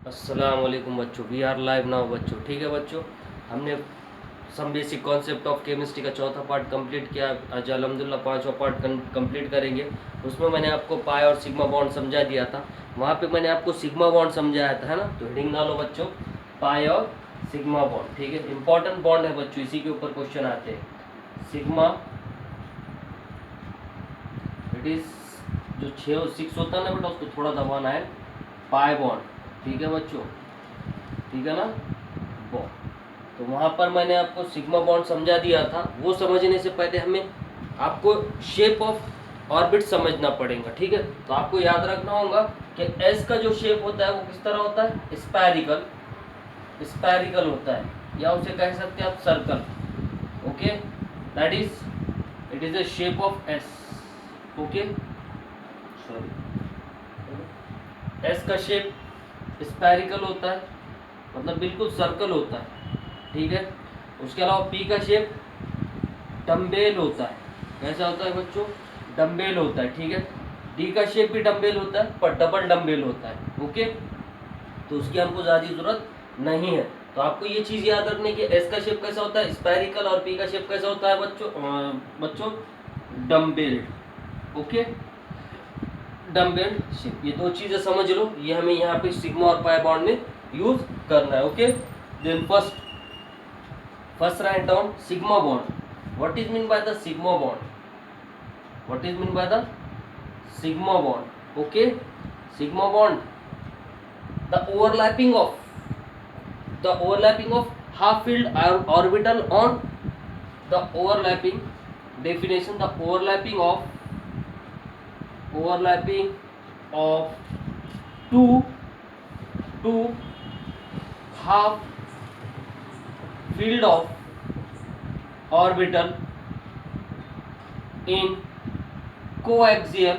अस्सलाम वालेकुम बच्चों, वी आर लाइव नाउ बच्चों। ठीक है बच्चों, हमने some basic concept of chemistry का चौथा पार्ट कंप्लीट किया। आज अल्हम्दुलिल्लाह पांचवा पार्ट कंप्लीट करेंगे। उसमें मैंने आपको पाई और सिग्मा बॉन्ड समझा दिया था। वहाँ पे मैंने आपको सिग्मा बॉन्ड समझाया था, है ना। तो हेडिंग डालो बच्चों, पाई और सिग्मा बॉन्ड। ठीक है, इंपॉर्टेंट बॉन्ड है बच्चों, इसी के ऊपर क्वेश्चन आते हैं। सिग्मा इट इज जो 6 और 6 होता है ना बेटा, उसको थोड़ा दबाना है। पाई बॉन्ड, ठीक है बच्चों, ठीक है ना। बॉन्ड, तो वहाँ पर मैंने आपको सिग्मा बॉन्ड समझा दिया था। वो समझने से पहले हमें आपको शेप ऑफ ऑर्बिट समझना पड़ेगा। ठीक है, तो आपको याद रखना होगा कि एस का जो शेप होता है वो किस तरह होता है, स्पैरिकल। स्पैरिकल होता है, या उसे कह सकते हैं आप circle. Okay, that is it is the shape of S. Okay, sorry, S का शेप स्पैरिकल होता है, मतलब बिल्कुल सर्कल होता है। ठीक है, उसके अलावा पी का शेप डम्बेल होता है। कैसा होता है बच्चों, डम्बेल होता है। ठीक है, डी का शेप भी डम्बेल होता है, पर डबल डम्बेल होता है। ओके, तो उसकी हमको ज़्यादा जरूरत नहीं है। तो आपको ये चीज़ याद रखनी कि एस का शेप कैसा होता है, स्पैरिकल, और पी का शेप कैसा होता है बच्चों डम्बेल। ओके, डम्बेल शेप, ये दो चीज़ें समझ लो। ये हमें यहाँ पे सिग्मा और पाई बॉन्ड में यूज करना है। Okay, then First write down sigma bond. What is mean by the sigma bond? What is mean by the sigma bond? Okay, sigma bond. The overlapping of half-filled orbital on the overlapping definition. The overlapping of two half filled of orbital in coaxial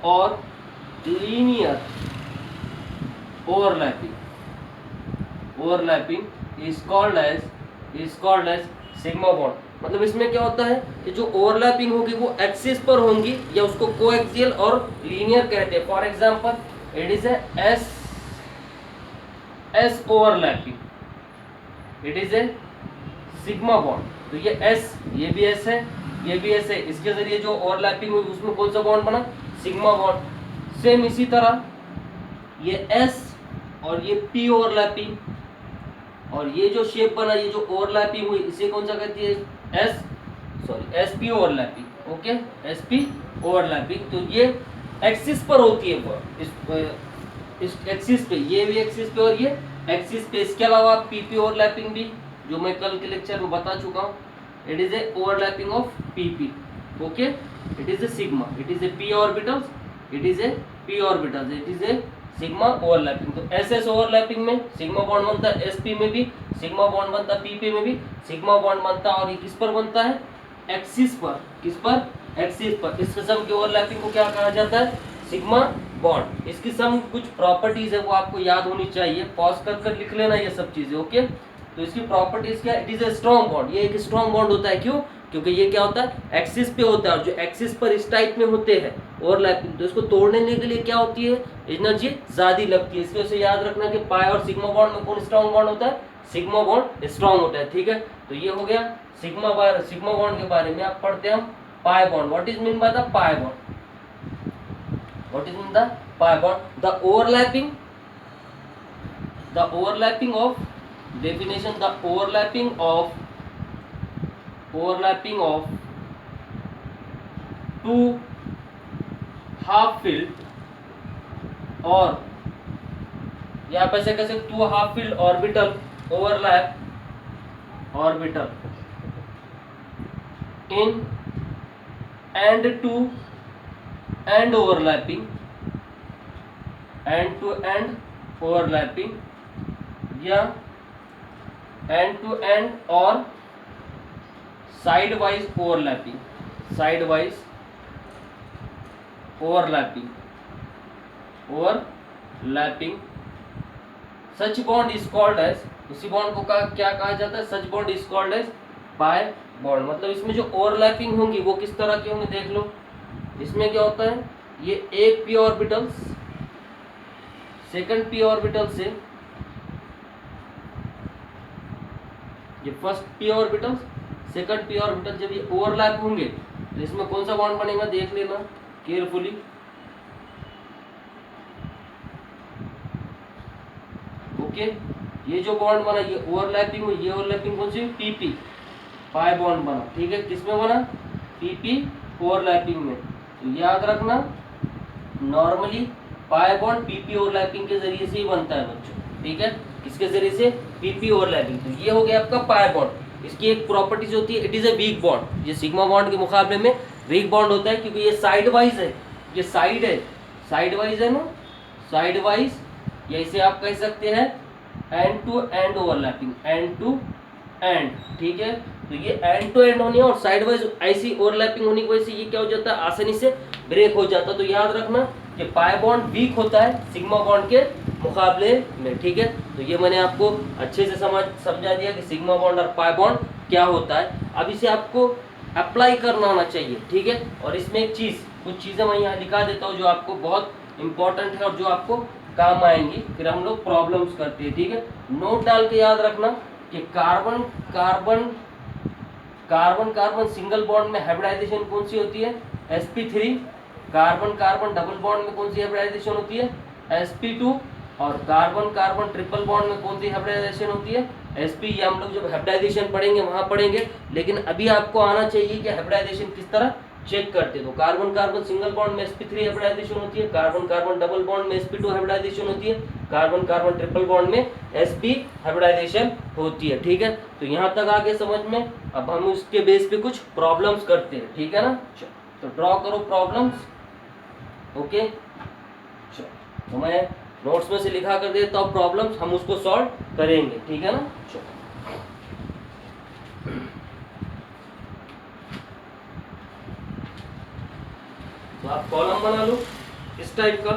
or linear overlapping is called as sigma bond। मतलब इसमें क्या होता है कि जो overlapping होगी वो axis पर होंगी, या उसको कोएक्सियल और लीनियर कहते हैं। For example it is S overlapping, it is a sigma bond. तो ये एस, ये भी एस है, ये भी एस है, इसके जरिए जो ओवरलैपिंग हुई उसमें कौन सा बॉन्ड बना, सिग्मा बॉन्ड। सेम इसी तरह ये एस और ये पी ओवरलैपिंग, और ये जो शेप बना, ये जो ओवरलैपिंग हुई, इसे कौन सा कहती है, S P overlapping. Okay, S P overlapping. तो ये एक्सिस पर होती है वो, इस एक्सिस पे, ये भी एक्सिस पे और ये एक्सिस पे। इसके अलावा पीपी ओवरलैपिंग भी, जो मैं कल के लेक्चर में बता चुका हूँ, it is a overlapping of PP. Okay, it is a sigma, it is A P orbitals, it is A P orbitals, it is a sigma overlapping. तो एस ओवरलैपिंग में सिग्मा बॉन्ड बनता है, SP में भी sigma bond बनता है, PP में भी सिग्मा बॉन्ड बनता है। और ये किस पर बनता है, एक्सिस पर। किस पर, एक्सिस पर। इस किस्म की ओवरलैपिंग को क्या कहा जाता है, सिग्मा बॉन्ड। इसकी सम कुछ प्रॉपर्टीज है वो आपको याद होनी चाहिए, पॉज कर लिख लेना ये सब चीजें। ओके, तो इसकी प्रॉपर्टीज क्या, it is a strong bond. ये एक स्ट्रॉन्ग बॉन्ड होता है, क्यों, क्योंकि ये क्या होता है, एक्सिस पे होता है, और जो एक्सिस पर इस टाइप में होते हैं ओवरलैपिंग, तो इसको तोड़ने के लिए क्या होती है, एनर्जी ज्यादा लगती है। इसकी वजह से याद रखना कि पाई और सिग्मा बॉन्ड में कौन स्ट्रॉन्ग बॉन्ड होता है, सिग्मा बॉन्ड स्ट्रॉन्ग होता है। ठीक है, तो ये हो गया सिग्मा बॉन्ड के बारे में। आप पढ़ते हैं हम pi bond. What is mean by the pi bond, what is in the pi bond, the overlapping of definition, the overlapping of two half filled, or या आप ऐसे कह सकते, two half filled orbital orbital in and to end overlapping, या end to end और sidewise overlapping, such bond is called as, उसी bond को क्या कहा जाता है, such bond is called as pi bond। मतलब इसमें जो ओवरलैपिंग होंगी वो किस तरह की होंगी, देख लो। इसमें क्या होता है, ये एक P orbitals second P orbital से ये first P orbital second P orbital जब ये ओवरलैप होंगे तो इसमें कौन सा बॉन्ड बनेगा देख लेना केयरफुली। ओके, ये जो बॉन्ड बना ये ओवरलैपिंग हुई, ये ओवरलैपिंग कौन सी पीपी पाई बॉन्ड बना, ठीक है। किसमें बना पीपी ओवरलैपिंग में। तो याद रखना normally pi bond PP overlapping के जरिए से ही बनता है बच्चों, ठीक है। किसके जरिए से पीपी ओवरलैपिंग। तो ये हो गया आपका पाई बॉन्ड। इसकी एक प्रॉपर्टीज होती है it is a weak bond. ये सिग्मा बॉन्ड के मुकाबले में वीक बॉन्ड होता है क्योंकि ये साइड वाइज है, ये साइड है, साइड वाइज है ना, साइड वाइज, या इसे आप कह सकते हैं end to end overlapping, end to end, ठीक है। तो ये एंड टू एंड होनी है और साइड वाइज ऐसी ओवरलैपिंग होने की वजह से ये क्या हो जाता है आसानी से ब्रेक हो जाता है। तो याद रखना कि पाई बॉन्ड वीक होता है सिग्मा बॉन्ड के मुकाबले में, ठीक है। तो ये मैंने आपको अच्छे से समझा दिया कि सिग्मा बॉन्ड और पाई बॉन्ड क्या होता है। अब इसे आपको अप्लाई करना आना चाहिए, ठीक है। और इसमें एक चीज़, कुछ चीज़ें मैं यहाँ लिखा देता हूँ जो आपको बहुत इंपॉर्टेंट है और जो आपको काम आएंगी, फिर हम लोग प्रॉब्लम्स करते हैं, ठीक है। नोट डाल के याद रखना कि carbon carbon carbon carbon single bond में हाइब्रिडाइजेशन कौन सी होती है sp3। Carbon carbon double bond में कौन सी हाइब्रिडाइजेशन होती है sp2। और कार्बन कार्बन ट्रिपल बॉन्ड में कौन सी हाइब्रिडाइजेशन होती है sp। ये हम लोग जब हाइब्रिडाइजेशन पढ़ेंगे वहां पढ़ेंगे, लेकिन अभी आपको आना चाहिए कि हाइब्रिडाइजेशन किस तरह चेक करते। तो कार्बन कार्बन सिंगल बॉन्ड में sp3 हाइब्रिडाइजेशन होती है, कार्बन कार्बन डबल बॉन्ड में sp2 हाइब्रिडाइजेशन होती है, कार्बन कार्बन ट्रिपल बॉन्ड में sp हाइब्रिडाइजेशन होती है, ठीक है। तो यहाँ तक आगे समझ में। अब हम उसके बेस पे कुछ प्रॉब्लम्स करते हैं, ठीक है ना। तो ड्रॉ करो प्रॉब्लम्स, ओके। तो मैं नोट्स में से लिखा कर देता हूँ प्रॉब्लम्स, हम उसको सॉल्व करेंगे, ठीक है ना। तो आप कॉलम बना लो इस टाइप का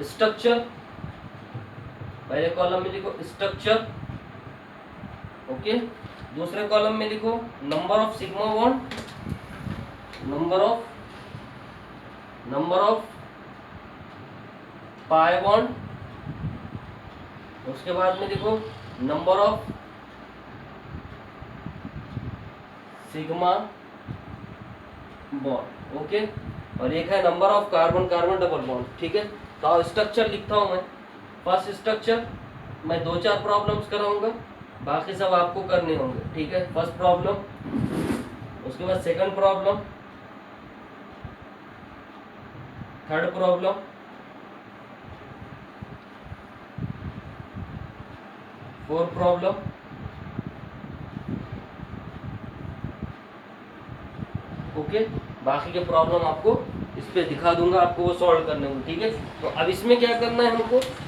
स्ट्रक्चर। पहले कॉलम में लिखो स्ट्रक्चर, ओके। दूसरे कॉलम में लिखो number of sigma bond, number of pi bond. उसके बाद में लिखो number of sigma bond, okay. और एक है number of carbon carbon double bond, ठीक है। तो स्ट्रक्चर लिखता हूं मैं। फर्स्ट स्ट्रक्चर मैं 2-4 प्रॉब्लम्स कराऊंगा, बाकी सब आपको करने होंगे, ठीक है। फर्स्ट प्रॉब्लम, उसके बाद second problem, third problem, fourth problem, okay. बाकी के प्रॉब्लम आपको इस पे दिखा दूंगा, आपको वो सॉल्व करने होंगे, ठीक है। तो अब इसमें क्या करना है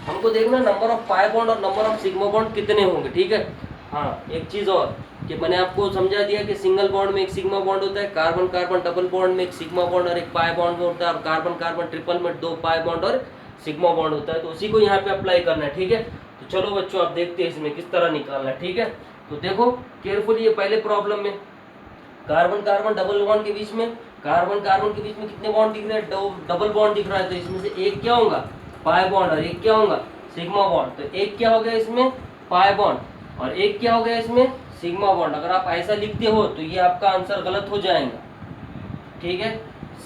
हमको देखना नंबर ऑफ पाई बॉन्ड और नंबर ऑफ सिग्मा बॉन्ड कितने होंगे, ठीक है। हाँ, एक चीज़ और कि मैंने आपको समझा दिया कि सिंगल बॉन्ड में एक सिग्मा बॉन्ड होता है, कार्बन कार्बन डबल बॉन्ड में एक सिग्मा बॉन्ड और एक पाई बॉन्ड होता है, और कार्बन कार्बन ट्रिपल में 2 पाई बॉन्ड और सिग्मा बॉन्ड होता है। तो उसी को यहाँ पे अप्लाई करना है, ठीक है। तो चलो बच्चों आप देखते हैं इसमें किस तरह निकालना है, ठीक है। तो देखो केयरफुली, ये पहले प्रॉब्लम में कार्बन कार्बन डबल बॉन्ड के बीच में, कार्बन कार्बन के बीच में कितने बॉन्ड दिख रहे हैं, डबल बॉन्ड दिख रहा है। तो इसमें से एक क्या होगा पाई बॉन्ड और एक क्या होगा सिग्मा बॉन्ड। तो एक क्या हो गया इसमें पाई बॉन्ड और एक क्या हो गया इसमें सिग्मा बॉन्ड। अगर आप ऐसा लिखते हो तो ये आपका आंसर गलत हो जाएगा, ठीक है।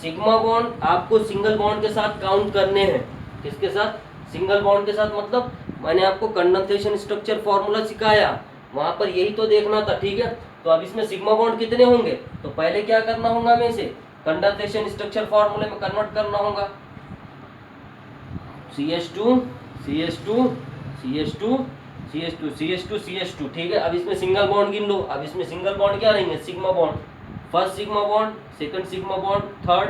सिग्मा बॉन्ड आपको सिंगल बॉन्ड के साथ काउंट करने हैं। किसके साथ? सिंगल बॉन्ड के साथ। मतलब मैंने आपको कंडेंसेशन स्ट्रक्चर फॉर्मूला सिखाया, वहां पर यही तो देखना था, ठीक है। तो अब इसमें सिग्मा बॉन्ड कितने होंगे, तो पहले क्या करना होगा, हमें इसे कंडेंसेशन स्ट्रक्चर फॉर्मूले में कन्वर्ट करना होगा। CH2 CH2 CH2 CH2 CH2 CH2, ठीक है। अब इसमें सिंगल बॉन्ड गिन लो। अब इसमें सिंगल बॉन्ड क्या रहेंगे, sigma bond, first sigma bond, second sigma bond, third,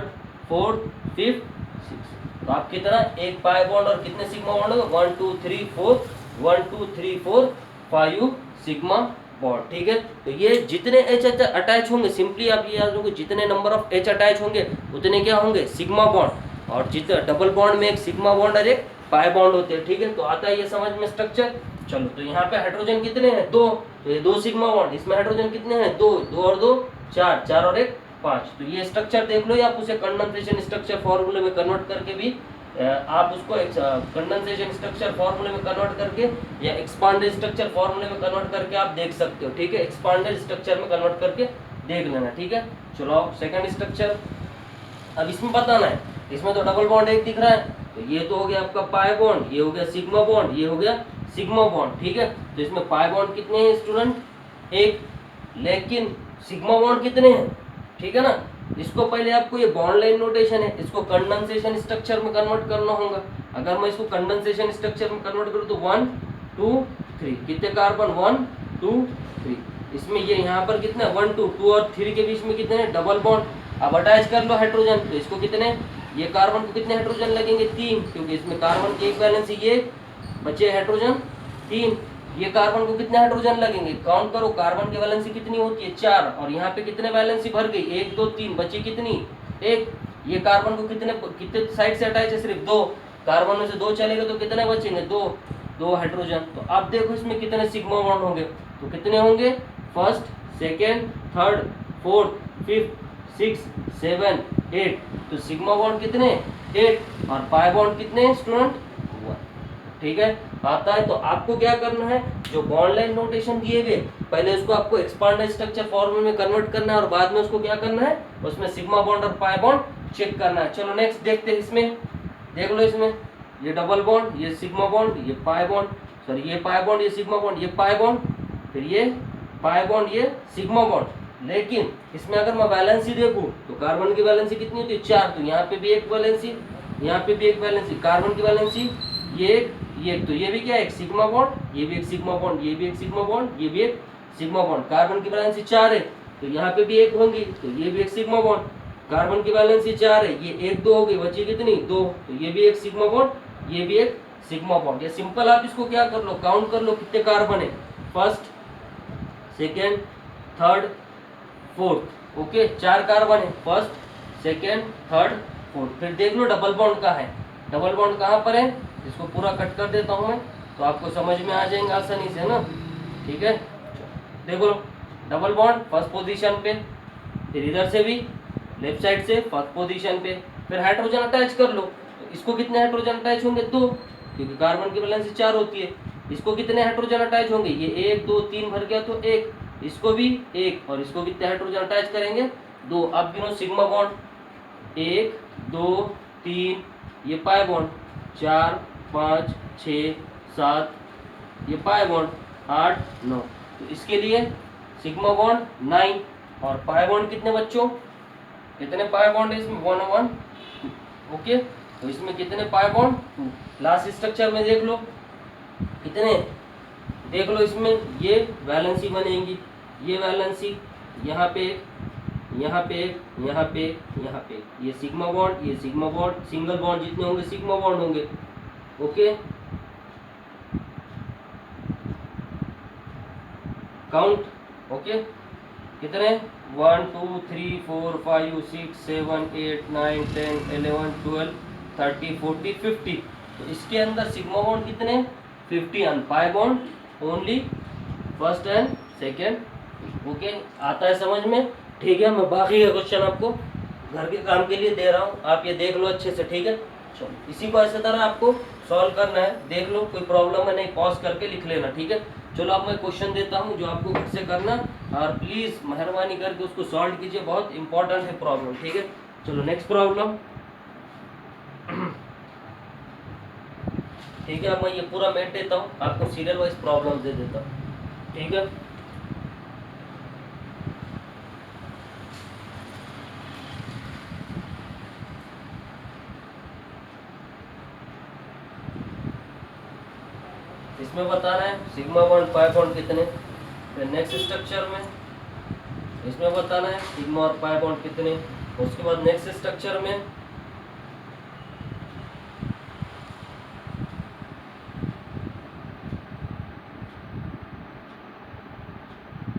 fourth, fifth, six. तो आप कितना एक पाई बॉन्ड और कितने सिग्मा बॉन्ड होगा 1 2 3 4 1 2 3 4 5 सिग्मा बॉन्ड, ठीक है। तो ये जितने H अटैच होंगे, सिंपली आप ये याद रखो, जितने नंबर ऑफ H अटैच होंगे उतने क्या होंगे सिग्मा बॉन्ड। और जितने डबल बॉन्ड में एक सिग्मा बॉन्ड और एक पाई बॉन्ड होते हैं, ठीक है। तो आता है ये समझ में स्ट्रक्चर। चलो, तो यहाँ पे हाइड्रोजन कितने हैं 2, तो ये 2 सिग्मा बॉन्ड। इसमें हाइड्रोजन कितने हैं 2, 2 और 2 4, 4 और 1 5। तो ये स्ट्रक्चर देख लो, या आप उसे कंडेंसेशन स्ट्रक्चर फॉर्मूले में कन्वर्ट करके भी आप उसको कंडेंसेशन स्ट्रक्चर फॉर्मूले में कन्वर्ट करके या एक्सपांडेड स्ट्रक्चर फॉर्मूले में कन्वर्ट करके आप देख सकते हो, ठीक है। एक्सपांडेड स्ट्रक्चर में कन्वर्ट करके देख लेना, ठीक है। चलो सेकंड स्ट्रक्चर अब इसमें बताना है। इसमें तो डबल बॉन्ड एक दिख रहा है, तो ये तो हो गया आपका पाई बॉन्ड, ये हो गया सिग्मा बॉन्ड, ये हो गया सिग्मा बॉन्ड, ठीक है। तो इसमें पाई बॉन्ड कितने हैं स्टूडेंट? एक। लेकिन सिग्मा बॉन्ड कितने हैं? ठीक है ना। इसको पहले आपको, ये बॉन्ड लाइन नोटेशन है, इसको कंडेंसेशन स्ट्रक्चर में कन्वर्ट करना होगा। अगर मैं इसको कंडेंसेशन स्ट्रक्चर में कन्वर्ट करूँ तो 1 2 3 कितने कार्बन? 1 2 3। इसमें ये यहाँ पर कितने 1 2 और 3 के बीच में कितने डबल बॉन्ड। अब अटैच कर लो हाइड्रोजन, तो इसको कितने, ये कार्बन को कितने हाइड्रोजन लगेंगे? 3, क्योंकि इसमें कार्बन की एक वैलेंसी ये बचे हाइड्रोजन 3। ये कार्बन को कितने हाइड्रोजन लगेंगे? काउंट करो, कार्बन की वैलेंसी कितनी होती है? 4। और यहाँ पे कितने वैलेंसी भर गई? 1 2 3, बची कितनी? 1। ये कार्बन को कितने कितने साइड से अटैच है? सिर्फ 2। कार्बन में से 2 चलेगा तो कितने बचेंगे? 2 हाइड्रोजन। तो अब देखो इसमें कितने सिग्मा बॉन्ड होंगे, तो कितने होंगे? First, second, third, fourth, fifth, 6 7 8। तो सिग्मा बॉन्ड कितने? 8। और पाई बॉन्ड कितने स्टूडेंट? 1। ठीक है, आता है। तो आपको क्या करना है, जो बॉन्ड लाइन नोटेशन दिए हुए पहले उसको आपको एक्सपांडेड स्ट्रक्चर फॉर्मूले में कन्वर्ट करना है और बाद में उसको क्या करना है, उसमें सिग्मा बॉन्ड और पाई बॉन्ड चेक करना है। चलो नेक्स्ट देखते हैं। इसमें देख लो, इसमें ये डबल बॉन्ड, ये सिग्मा बॉन्ड, ये पाई बॉन्ड, सॉरी ये पाई बॉन्ड, ये सिग्मा बॉन्ड, ये पाई बॉन्ड, फिर ये पाई बॉन्ड, ये सिग्मा बॉन्ड। लेकिन इसमें अगर मैं वैलेंसी देखूं तो कार्बन की वैलेंसी कितनी होती है? 4। तो यहाँ पे भी एक वैलेंसी, यहाँ पे भी एक वैलेंसी, कार्बन की वैलेंसी ये एक, ये एक, तो ये भी क्या है? एक सिग्मा बॉन्ड, ये भी एक सिग्मा बॉन्ड, ये भी एक सिग्मा बॉन्ड, ये भी एक सिग्मा बॉन्ड। कार्बन की वैलेंसी 4 है, तो यहाँ पे भी एक होंगी, तो ये भी एक सिग्मा बॉन्ड। कार्बन की वैलेंसी 4 है, ये 1 2 हो गई, बची कितनी? 2। तो ये भी एक सिग्मा बॉन्ड, ये भी एक सिग्मा बॉन्ड। ये सिंपल, आप इसको क्या कर लो, काउंट कर लो कितने कार्बन है। First, second, third, fourth. Okay, 4 carbon है, फर्स्ट, सेकेंड, थर्ड, फोर्थ। फिर देख लो डबल बॉन्ड का है, डबल बॉन्ड कहाँ पर है? इसको पूरा कट कर देता हूँ मैं, तो आपको समझ में आ जाएंगे आसानी से ना। ठीक है, देखो डबल बॉन्ड फर्स्ट पोजीशन पे, फिर इधर से भी लेफ्ट साइड से फर्स्ट पोजीशन पे, फिर हाइड्रोजन अटैच कर लो। तो इसको कितने हाइड्रोजन अटैच होंगे? 2, क्योंकि कार्बन की वैलेंसी 4 होती है। इसको कितने हाइड्रोजन अटैच होंगे? ये 1 2 3 भर गया तो 1, इसको भी 1, और इसको कितने हाइड्रोजन अटैच करेंगे? 2। अब गिनो सिग्मा बॉन्ड, 1 2 3, ये पाई बॉन्ड 4 5 6 7, ये पाई बॉन्ड 8 9। तो इसके लिए सिग्मा बॉन्ड 9 और पाई बॉन्ड कितने बच्चों? कितने पाई बॉन्ड है इसमें? 1 1। ओके, तो इसमें कितने पाई बॉन्ड? 2। लास्ट स्ट्रक्चर में देख लो कितने, देख लो इसमें ये वैलेंसी बनेगी, ये वैलेंसी यहाँ पे, यहाँ पे, यहाँ पे, यहाँ पे, ये सिग्मा बॉन्ड, ये सिग्मा बॉन्ड, सिंगल बॉन्ड जितने होंगे सिग्मा बॉन्ड होंगे। Okay, count. ओके, कितने? 1 2 3 4 5 6 7 8 9 10 11 12 13 14 50। तो इसके अंदर सिग्मा बॉन्ड कितने? 50 and pi bond only first and second. Okay, आता है समझ में? ठीक है, मैं बाकी का क्वेश्चन आपको घर के काम के लिए दे रहा हूँ, आप ये देख लो अच्छे से। ठीक है, चलो इसी को ऐसे तरह आपको सॉल्व करना है। देख लो कोई प्रॉब्लम है नहीं, पॉज करके लिख लेना। ठीक है, चलो अब मैं क्वेश्चन देता हूँ जो आपको घर से करना, और प्लीज मेहरबानी करके उसको सॉल्व कीजिए, बहुत इंपॉर्टेंट है प्रॉब्लम। ठीक है, चलो नेक्स्ट प्रॉब्लम। ठीक है, अब मैं ये पूरा मेट देता हूँ, आपको सीरियल वाइज प्रॉब्लम दे देता हूँ। ठीक है, इसमें बताना है सिग्मा बॉन्ड पाई बॉन्ड कितने। फिर नेक्स्ट स्ट्रक्चर में इसमें बताना है सिग्मा और पाई बॉन्ड कितने। उसके बाद नेक्स्ट स्ट्रक्चर में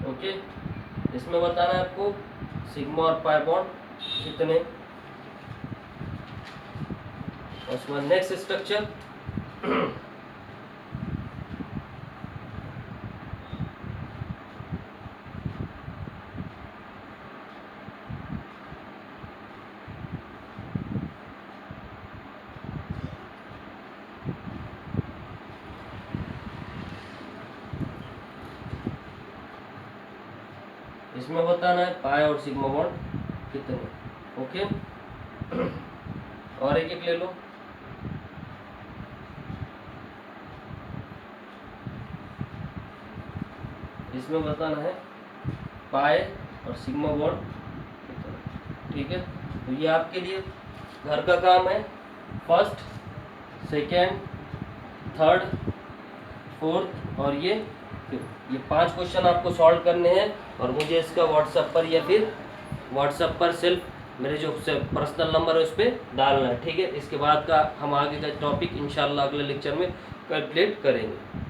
ओके, इसमें बताना है आपको सिग्मा और पाई बॉन्ड कितने। उसके बाद नेक्स्ट स्ट्रक्चर इसमें बताना है पाई और सिग्मा बॉन्ड कितने। ओके, और एक एक ले लो। इसमें बताना है पाई और सिग्मा बॉन्ड कितना। ठीक है, तो ये आपके लिए घर का काम है। फर्स्ट, सेकेंड, थर्ड, फोर्थ और ये फिफ्थ, ये 5 क्वेश्चन आपको सॉल्व करने हैं और मुझे इसका व्हाट्सएप पर या फिर व्हाट्सएप पर सिर्फ मेरे जो पर्सनल नंबर है उस पर डालना है। ठीक है, इसके बाद का हम आगे का टॉपिक इंशाल्लाह अगले लेक्चर में कंप्लीट करेंगे।